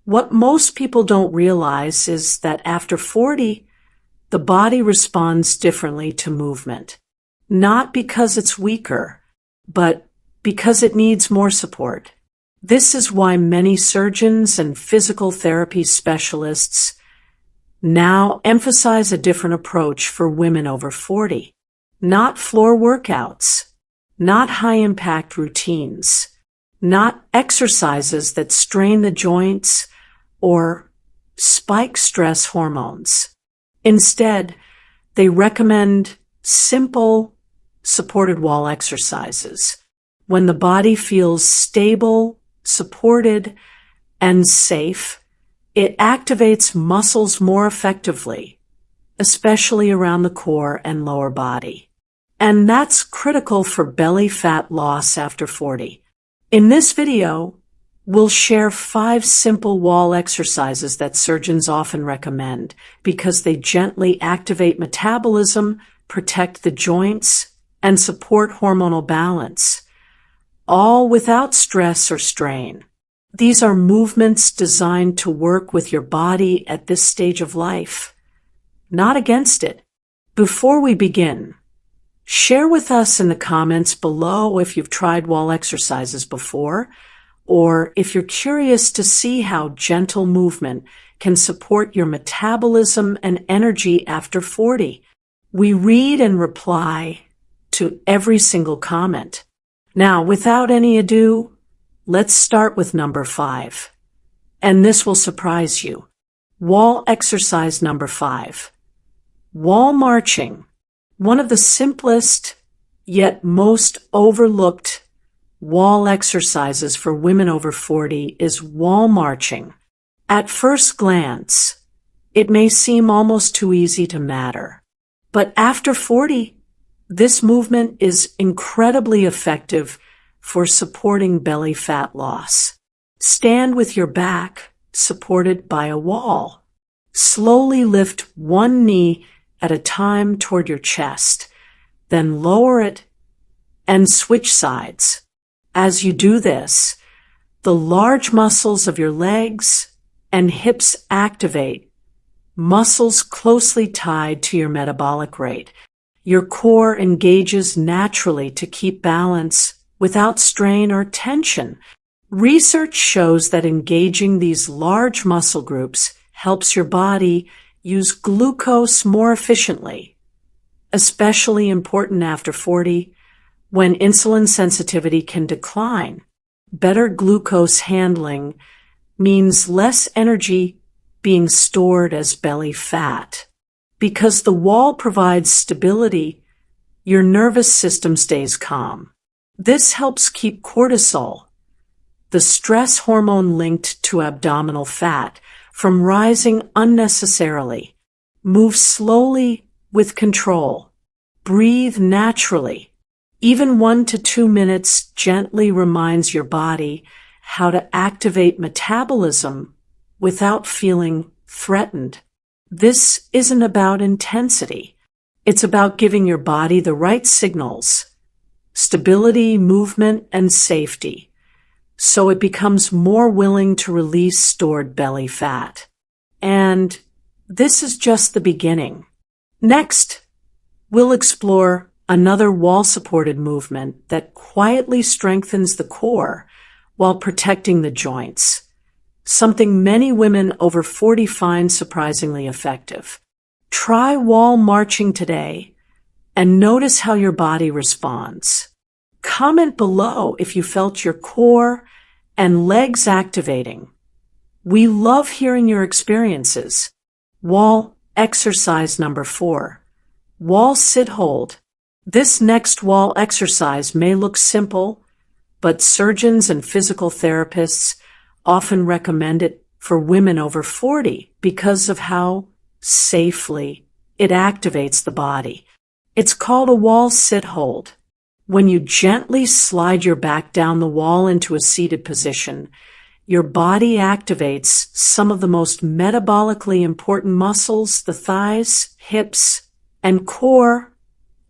What most people don't realize is that after 40, the body responds differently to movement. Not because it's weaker, but because it needs more support. This is why many surgeons and physical therapy specialists now emphasize a different approach for women over 40. Not floor workouts, not high-impact routines, not exercises that strain the joints or spike stress hormones. Instead, they recommend simple, supported wall exercises. When the body feels stable, supported, and safe, it activates muscles more effectively, especially around the core and lower body. And that's critical for belly fat loss after 40. In this video, we'll share 5 simple wall exercises that surgeons often recommend because they gently activate metabolism, protect the joints, and support hormonal balance, all without stress or strain. These are movements designed to work with your body at this stage of life, not against it. Before we begin, share with us in the comments below if you've tried wall exercises before, or if you're curious to see how gentle movement can support your metabolism and energy after 40. We read and reply to every single comment. Now, without any ado, let's start with number 5. And this will surprise you. Wall exercise number 5. Wall marching. One of the simplest, yet most overlooked wall exercises for women over 40 is wall marching. At first glance, it may seem almost too easy to matter. But after 40, this movement is incredibly effective for supporting belly fat loss. Stand with your back supported by a wall. Slowly lift one knee at a time toward your chest, then lower it and switch sides. As you do this, the large muscles of your legs and hips activate, muscles closely tied to your metabolic rate. Your core engages naturally to keep balance without strain or tension. Research shows that engaging these large muscle groups helps your body use glucose more efficiently, especially important after 40, when insulin sensitivity can decline. Better glucose handling means less energy being stored as belly fat. Because the wall provides stability, your nervous system stays calm. This helps keep cortisol, the stress hormone linked to abdominal fat, from rising unnecessarily. Move slowly with control. Breathe naturally. Even 1 to 2 minutes gently reminds your body how to activate metabolism without feeling threatened. This isn't about intensity. It's about giving your body the right signals, stability, movement, and safety, so it becomes more willing to release stored belly fat. And this is just the beginning. Next, we'll explore another wall-supported movement that quietly strengthens the core while protecting the joints, something many women over 40 find surprisingly effective. Try wall marching today and notice how your body responds. Comment below if you felt your core and legs activating. We love hearing your experiences. Wall exercise number 4. Wall sit-hold. This next wall exercise may look simple, but surgeons and physical therapists often recommend it for women over 40 because of how safely it activates the body. It's called a wall sit-hold. When you gently slide your back down the wall into a seated position, your body activates some of the most metabolically important muscles, the thighs, hips, and core,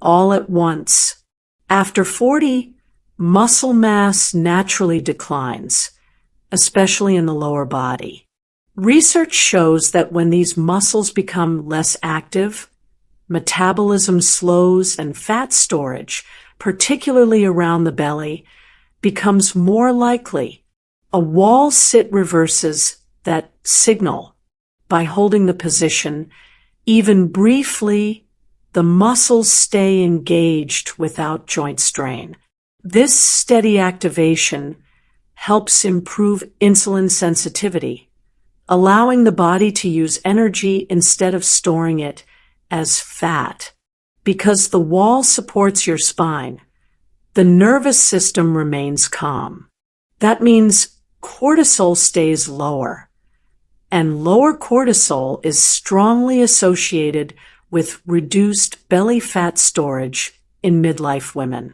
all at once. After 40, muscle mass naturally declines, especially in the lower body. Research shows that when these muscles become less active, metabolism slows and fat storage, particularly around the belly, becomes more likely. A wall sit reverses that signal by holding the position. Even briefly, the muscles stay engaged without joint strain. This steady activation helps improve insulin sensitivity, allowing the body to use energy instead of storing it as fat. Because the wall supports your spine, the nervous system remains calm. That means cortisol stays lower, and lower cortisol is strongly associated with reduced belly fat storage in midlife women.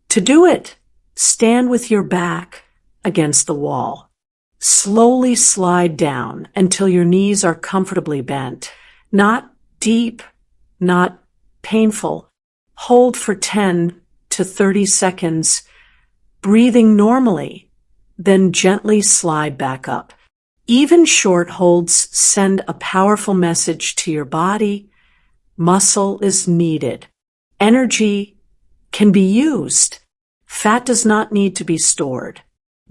To do it, stand with your back against the wall. Slowly slide down until your knees are comfortably bent. Not deep, not painful. Hold for 10 to 30 seconds, breathing normally, then gently slide back up. Even short holds send a powerful message to your body. Muscle is needed. Energy can be used. Fat does not need to be stored.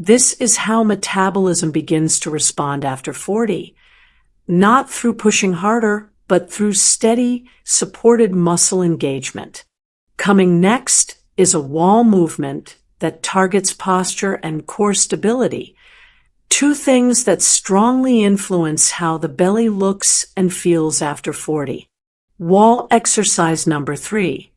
This is how metabolism begins to respond after 40, not through pushing harder, but through steady, supported muscle engagement. Coming next is a wall movement that targets posture and core stability, two things that strongly influence how the belly looks and feels after 40. Wall exercise number 3,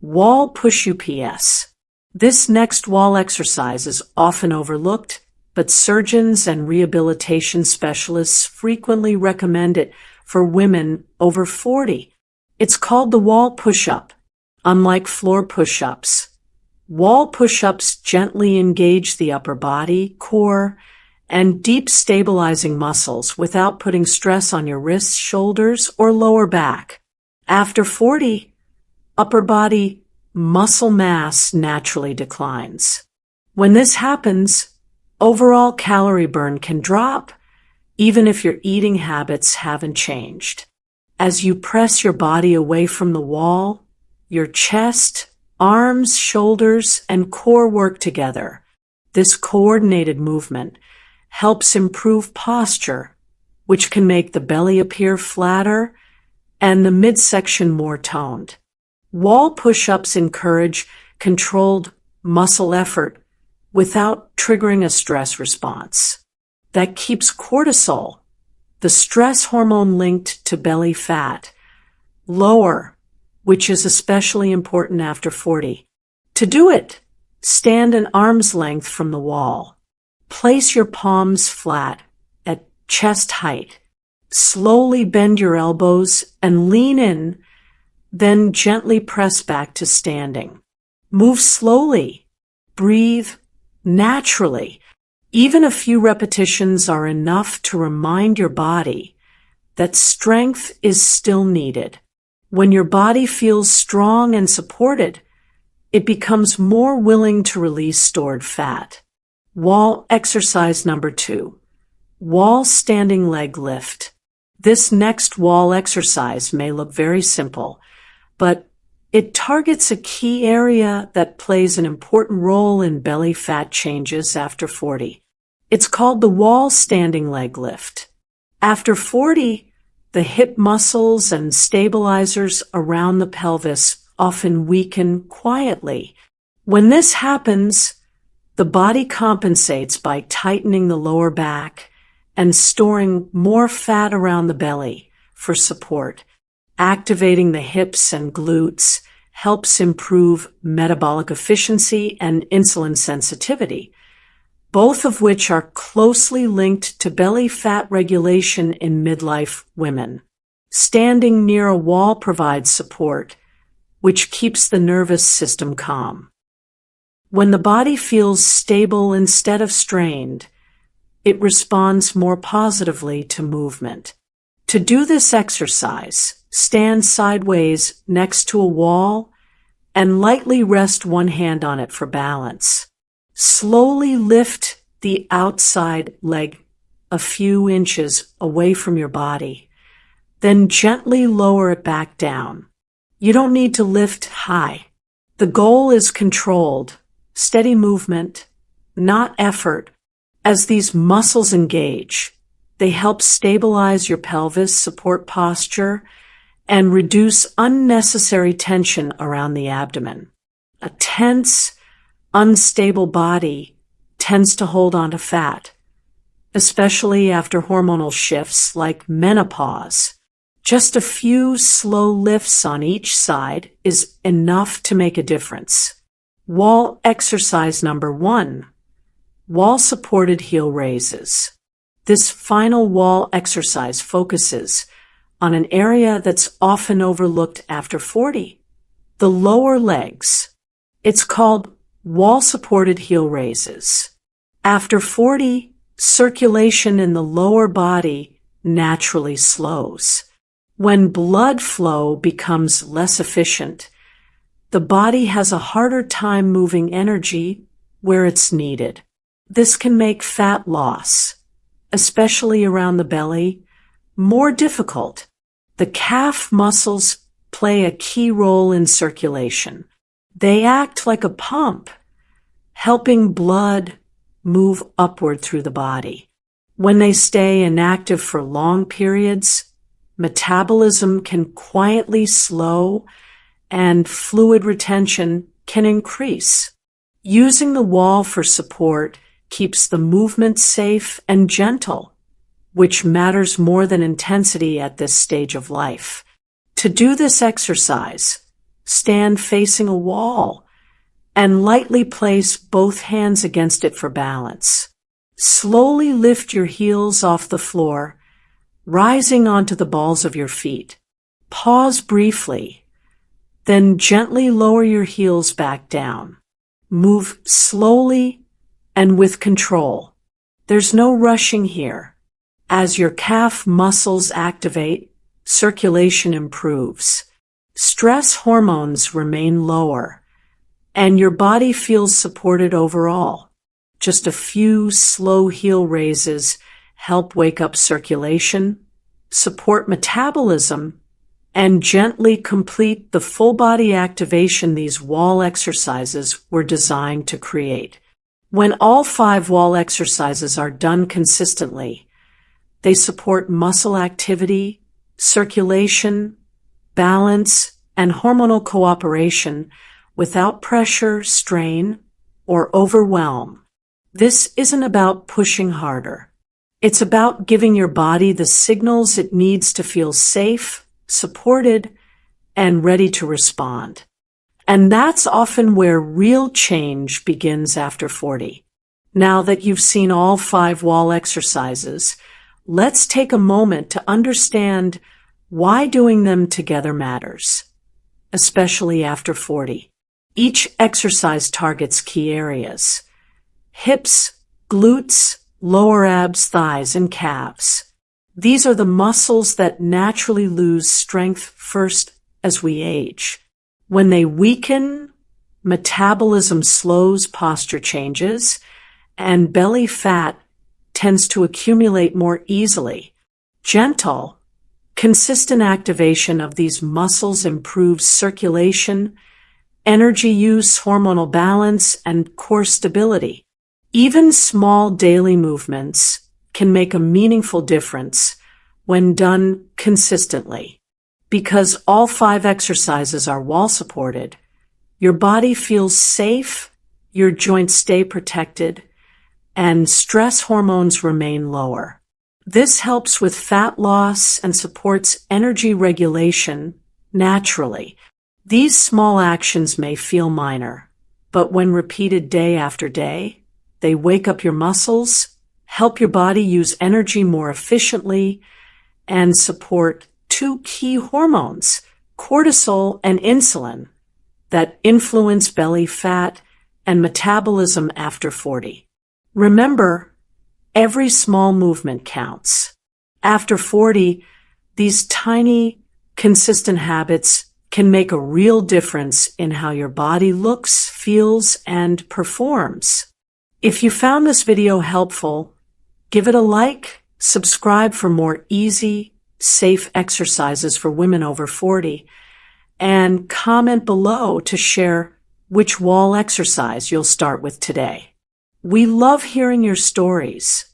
wall push UPS. This next wall exercise is often overlooked, but surgeons and rehabilitation specialists frequently recommend it for women over 40. It's called the wall push-up. Unlike floor push-ups, wall push-ups gently engage the upper body, core, and deep stabilizing muscles without putting stress on your wrists, shoulders, or lower back. After 40, upper body muscle mass naturally declines. When this happens, overall calorie burn can drop, even if your eating habits haven't changed. As you press your body away from the wall, your chest, arms, shoulders, and core work together. This coordinated movement helps improve posture, which can make the belly appear flatter and the midsection more toned. Wall push-ups encourage controlled muscle effort without triggering a stress response. That keeps cortisol, the stress hormone linked to belly fat, lower, which is especially important after 40. To do it, stand an arm's length from the wall. Place your palms flat at chest height. Slowly bend your elbows and lean in, then gently press back to standing. Move slowly. Breathe naturally. Even a few repetitions are enough to remind your body that strength is still needed. When your body feels strong and supported, it becomes more willing to release stored fat. Wall exercise number 2, wall standing leg lift. This next wall exercise may look very simple, but it targets a key area that plays an important role in belly fat changes after 40. It's called the wall standing leg lift. After 40, the hip muscles and stabilizers around the pelvis often weaken quietly. When this happens, the body compensates by tightening the lower back and storing more fat around the belly for support. Activating the hips and glutes helps improve metabolic efficiency and insulin sensitivity, both of which are closely linked to belly fat regulation in midlife women. Standing near a wall provides support, which keeps the nervous system calm. When the body feels stable instead of strained, it responds more positively to movement. To do this exercise, stand sideways next to a wall and lightly rest one hand on it for balance. Slowly lift the outside leg a few inches away from your body. Then gently lower it back down. You don't need to lift high. The goal is controlled, steady movement, not effort. As these muscles engage, they help stabilize your pelvis, support posture, and reduce unnecessary tension around the abdomen. A tense, unstable body tends to hold on to fat, especially after hormonal shifts like menopause. Just a few slow lifts on each side is enough to make a difference. Wall exercise number 1. Wall-supported heel raises. This final wall exercise focuses on an area that's often overlooked after 40, the lower legs. It's called wall-supported heel raises. After 40, circulation in the lower body naturally slows. When blood flow becomes less efficient, the body has a harder time moving energy where it's needed. This can make fat loss, especially around the belly, more difficult. The calf muscles play a key role in circulation. They act like a pump, helping blood move upward through the body. When they stay inactive for long periods, metabolism can quietly slow and fluid retention can increase. Using the wall for support keeps the movement safe and gentle, which matters more than intensity at this stage of life. To do this exercise, stand facing a wall and lightly place both hands against it for balance. Slowly lift your heels off the floor, rising onto the balls of your feet. Pause briefly, then gently lower your heels back down. Move slowly and with control. There's no rushing here. As your calf muscles activate, circulation improves. Stress hormones remain lower, and your body feels supported overall. Just a few slow heel raises help wake up circulation, support metabolism, and gently complete the full body activation these wall exercises were designed to create. When all 5 wall exercises are done consistently, they support muscle activity, circulation, balance, and hormonal cooperation without pressure, strain, or overwhelm. This isn't about pushing harder. It's about giving your body the signals it needs to feel safe, supported, and ready to respond. And that's often where real change begins after 40. Now that you've seen all 5 wall exercises, let's take a moment to understand why doing them together matters, especially after 40. Each exercise targets key areas: hips, glutes, lower abs, thighs, and calves. These are the muscles that naturally lose strength first as we age. When they weaken, metabolism slows, posture changes, and belly fat tends to accumulate more easily. Gentle, consistent activation of these muscles improves circulation, energy use, hormonal balance, and core stability. Even small daily movements can make a meaningful difference when done consistently. Because all 5 exercises are wall supported, your body feels safe, your joints stay protected, and stress hormones remain lower. This helps with fat loss and supports energy regulation naturally. These small actions may feel minor, but when repeated day after day, they wake up your muscles, help your body use energy more efficiently, and support 2 key hormones, cortisol and insulin, that influence belly fat and metabolism after 40. Remember, every small movement counts. After 40, these tiny, consistent habits can make a real difference in how your body looks, feels, and performs. If you found this video helpful, give it a like, Subscribe for more easy, safe exercises for women over 40, and comment below to share which wall exercise you'll start with today. We love hearing your stories.